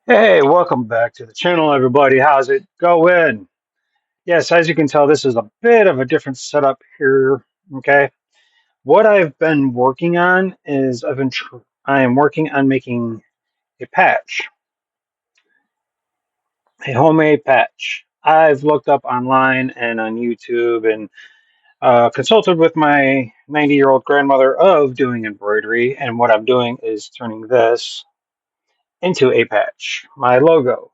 Hey, welcome back to the channel, everybody. How's it going? Yes, as you can tell, this is a bit of a different setup here. Okay, what I've been working on is I am working on making a patch, a homemade patch. I've looked up online and on YouTube and consulted with my 90-year-old grandmother of doing embroidery, and what I'm doing is turning this into a patch, my logo.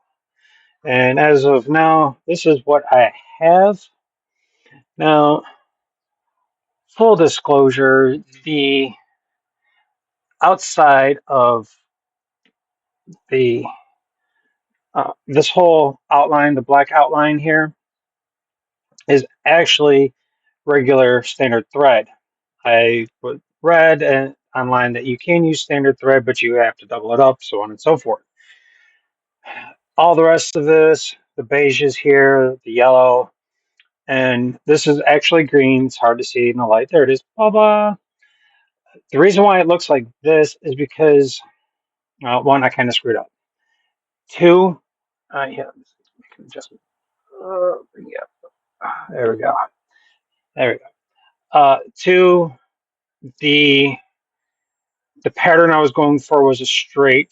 And as of now, this is what I have. Now, full disclosure, the outside of the this whole outline, the black outline here, is actually regular standard thread. I read online that you can use standard thread, but you have to double it up, so on and so forth. All the rest of this, the beiges here, the yellow, and this is actually green. It's hard to see in the light. There it is. Blah blah. The reason why it looks like this is because one, I kind of screwed up. Two, yeah, make an adjustment. Bring it up. There we go. There we go. Two, the the pattern I was going for was a straight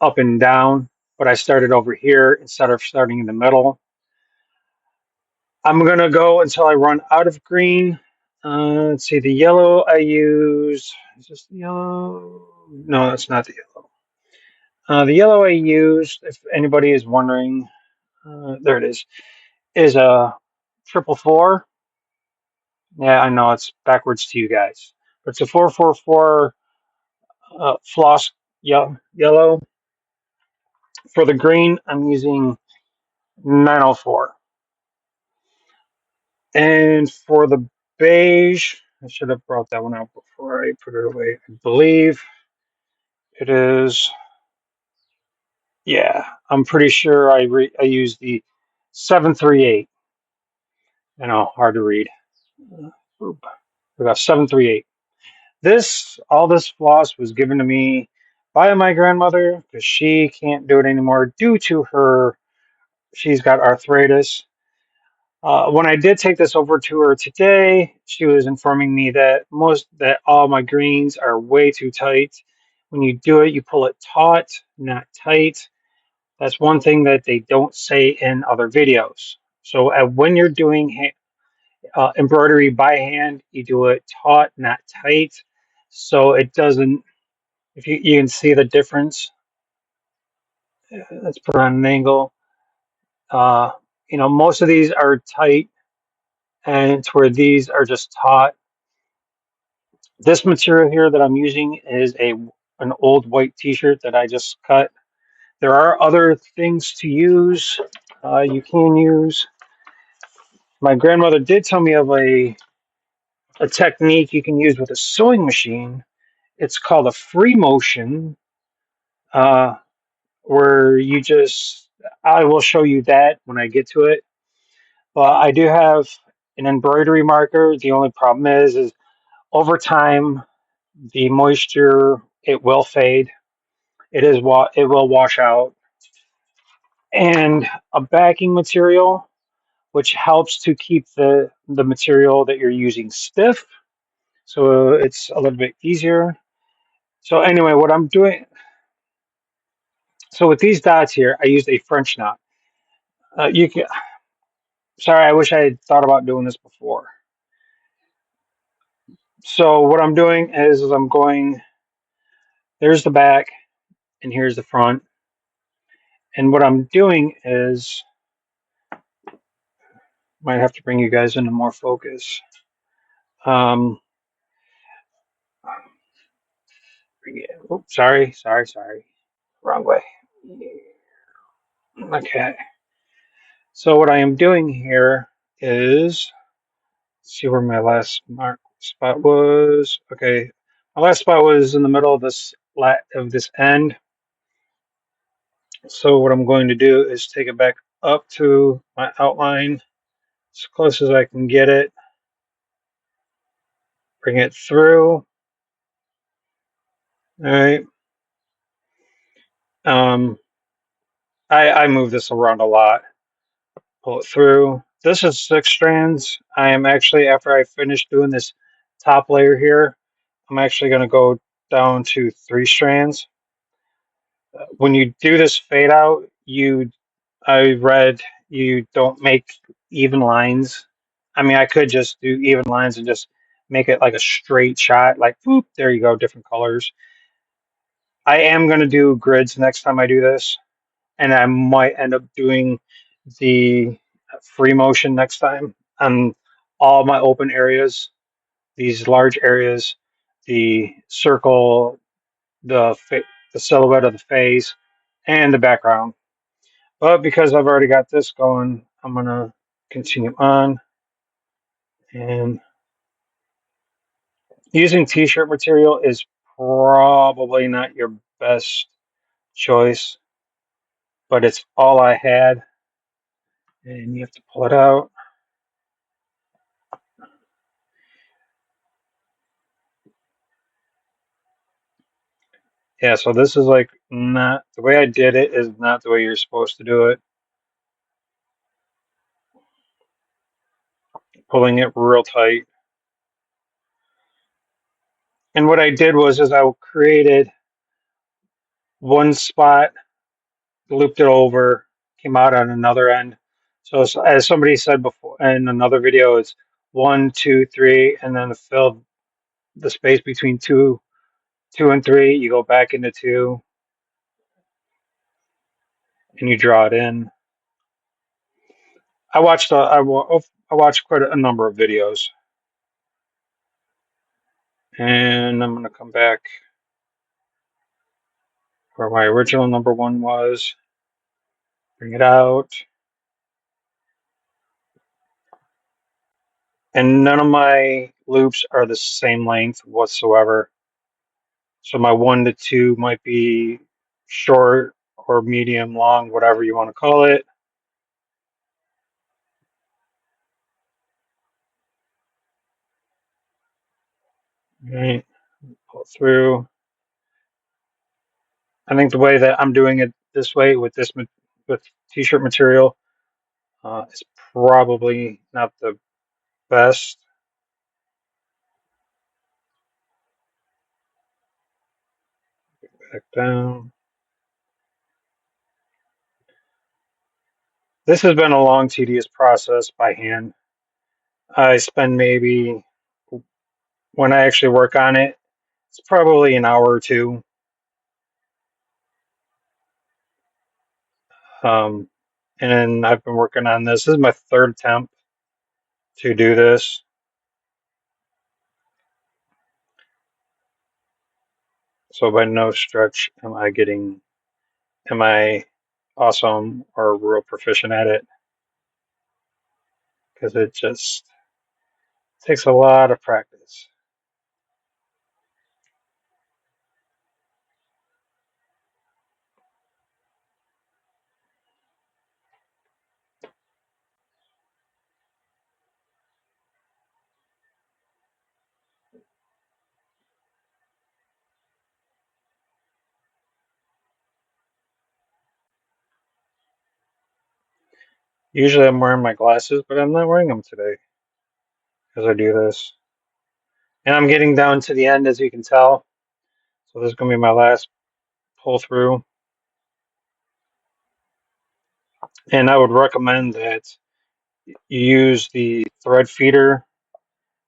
up and down, but I started over here instead of starting in the middle. I'm gonna go until I run out of green. Let's see, the yellow I use is this the yellow? No, that's not the yellow. The yellow I used, if anybody is wondering, there it is a 444. Yeah, I know it's backwards to you guys, but it's a 444 floss yellow. For the green, I'm using 904. And for the beige, I should have brought that one out before I put it away. I believe it is, yeah, I'm pretty sure I used the 738. I know, hard to read. Oop. We got 738. All this floss was given to me by my grandmother because she can't do it anymore due to she's got arthritis. When I did take this over to her today, she was informing me that all my greens are way too tight. When you do it, you pull it taut, not tight. That's one thing that they don't say in other videos. So when you're doing embroidery by hand, you do it taut, not tight. So it doesn't, if you can see the difference. Let's put it on an angle. Uh, most of these are tight, and it's where these are just taut. This material here that I'm using is an old white t-shirt that I just cut. There are other things to use. You can use. My grandmother did tell me of a technique you can use with a sewing machine. It's called a free motion, uh, where I will show you that when I get to it. But I do have an embroidery marker. The only problem is over time, the moisture, it will fade. It will wash out. And a backing material, which helps to keep the material that you're using stiff, so it's a little bit easier. So anyway, what I'm doing, so with these dots here, I used a French knot. You can, sorry, I wish I had thought about doing this before. So what I'm doing is I'm going, there's the back and here's the front. And what I'm doing is, might have to bring you guys into more focus. Um, sorry. Wrong way. Okay. So what I am doing here is, see where my last mark spot was. Okay. My last spot was in the middle of this end. So what I'm going to do is take it back up to my outline as close as I can get it. Bring it through. All right. I move this around a lot. Pull it through. This is 6 strands. I am actually, after I finish doing this top layer here, I'm actually going to go down to 3 strands. When you do this fade out, I read you don't make even lines. I mean, I could just do even lines and just make it like a straight shot, like, whoop, there you go, different colors. I am going to do grids next time I do this, and I might end up doing the free motion next time on all my open areas, these large areas, the circle, the silhouette of the face, and the background. But because I've already got this going, I'm gonna continue on. And using t-shirt material is probably not your best choice, but it's all I had. And you have to pull it out. Yeah, so this is like not the way I did it is not the way you're supposed to do it. Pulling it real tight. And what I did was is I created one spot, looped it over, came out on another end. So as somebody said before in another video, it's 1, 2, 3, and then fill the space between two and three. You go back into two, and you draw it in. I watched quite a number of videos, and I'm gonna come back where my original number one was. Bring it out, and none of my loops are the same length whatsoever. So my 1 to 2 might be short or medium long, whatever you want to call it. All right, pull through. I think the way that I'm doing it this way with with t-shirt material is probably not the best. Back down. This has been a long, tedious process by hand. I spend maybe, when I actually work on it, it's probably an hour or two. Um, and I've been working on this. This is my third attempt to do this. So by no stretch am I awesome or real proficient at it, because it just takes a lot of practice. Usually I'm wearing my glasses, but I'm not wearing them today as I do this. And I'm getting down to the end, as you can tell. So this is going to be my last pull through. And I would recommend that you use the thread feeder.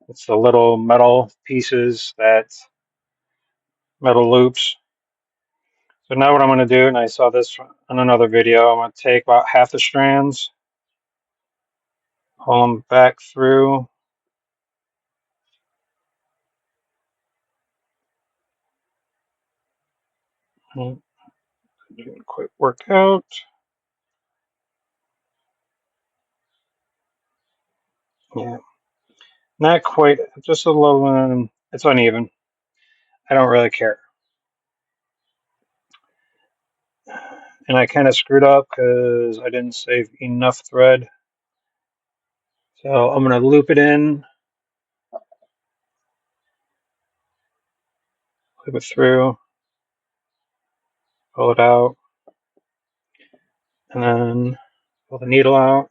It's the little metal pieces, that metal loops. So now what I'm going to do, and I saw this on another video, I'm going to take about half the strands, pull them back through, and do a quick workout. Yeah, not quite, just a little, it's uneven. I don't really care. And I kind of screwed up because I didn't save enough thread. So I'm going to loop it in, loop it through, pull it out. and then pull the needle out,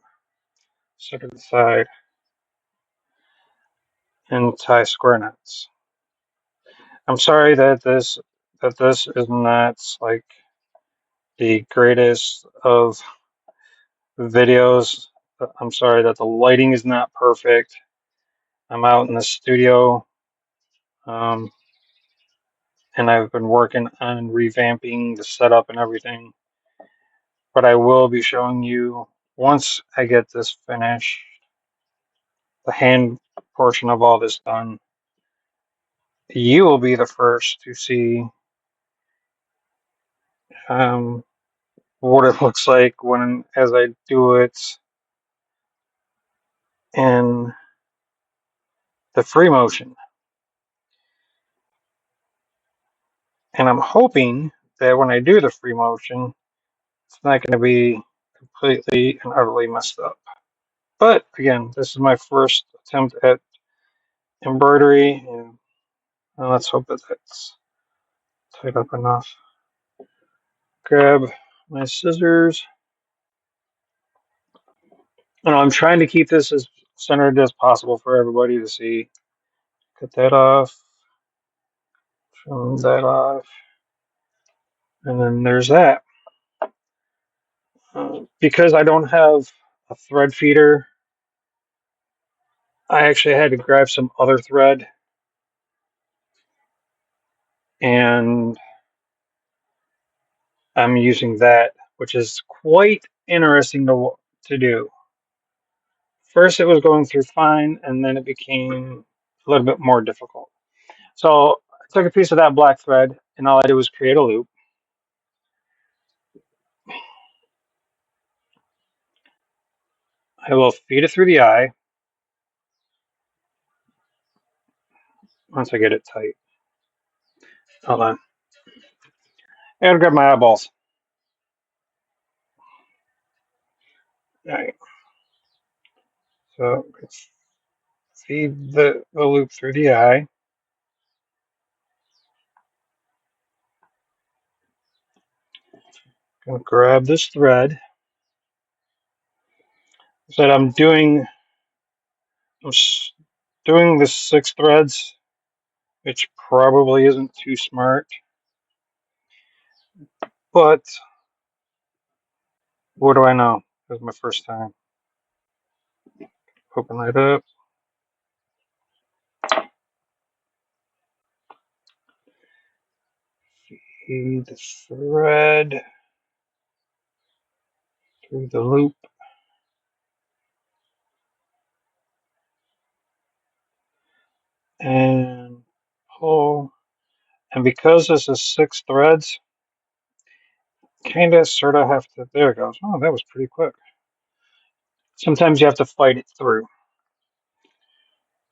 stick it to the side, and tie square knots. I'm sorry that this is not like the greatest of videos. I'm sorry that the lighting is not perfect. I'm out in the studio, um, and I've been working on revamping the setup and everything. But I will be showing you once I get this finished, the hand portion of all this done. You will be the first to see um, what it looks like when as I do it in the free motion. And I'm hoping that when I do the free motion, it's not going to be completely and utterly messed up. But again, this is my first attempt at embroidery, and let's hope that that's tight up enough. Grab my scissors. And I'm trying to keep this as centered as possible for everybody to see. Cut that off, trim that off, and then there's that. Because I don't have a thread feeder, I actually had to grab some other thread, and I'm using that, which is quite interesting to do. First, it was going through fine, and then it became a little bit more difficult. So I took a piece of that black thread, and all I did was create a loop. I will feed it through the eye once I get it tight. Hold on. I gotta grab my eyeballs. All right. So let's feed the loop through the eye. Gonna grab this thread. So I'm doing the 6 threads, which probably isn't too smart, but what do I know? It was my first time. Open that up. Feed the thread through the loop. And pull. And because this is 6 threads, kind of sort of have to, there it goes. Oh, that was pretty quick. Sometimes you have to fight it through.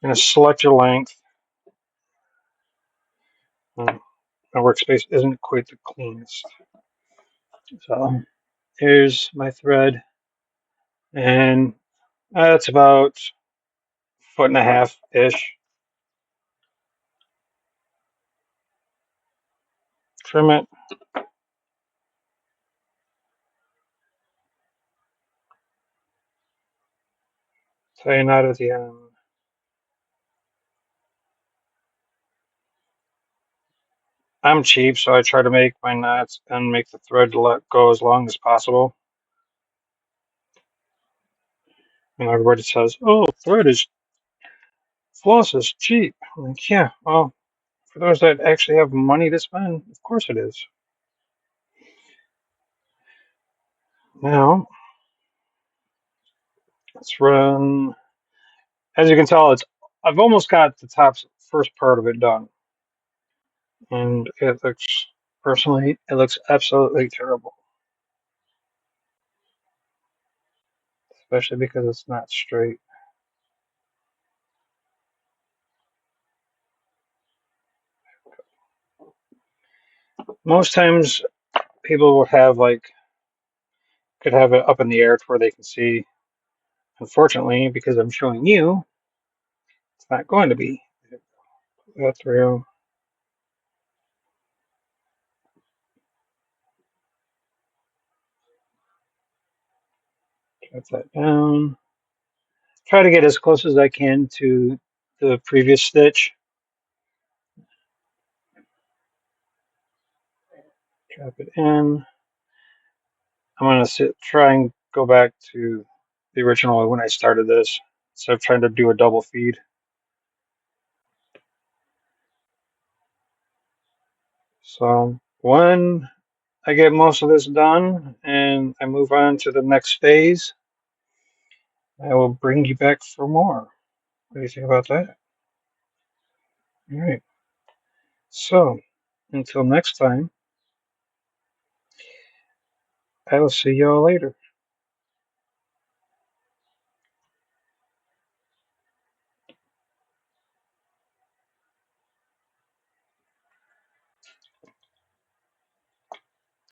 You're going to select your length. My workspace isn't quite the cleanest. So here's my thread, and that's about 1.5 foot-ish. Trim it. Tie a knot at the end. I'm cheap, so I try to make my knots and make the thread let go as long as possible. And everybody says, "Oh, floss is cheap." I'm like, yeah, well, for those that actually have money to spend, of course it is. Now, let's run. As you can tell, I've almost got the first part of it done, and personally, it looks absolutely terrible, especially because it's not straight. Most times, people will have could have it up in the air to where they can see. Unfortunately, because I'm showing you, it's not going to be. That's real. Cut that down. Try to get as close as I can to the previous stitch. Drop it in. I'm going to try and go back to the original when I started this instead of trying to do a double feed. So when I get most of this done and I move on to the next phase, I will bring you back for more. What do you think about that? All right. So until next time, I will see y'all later.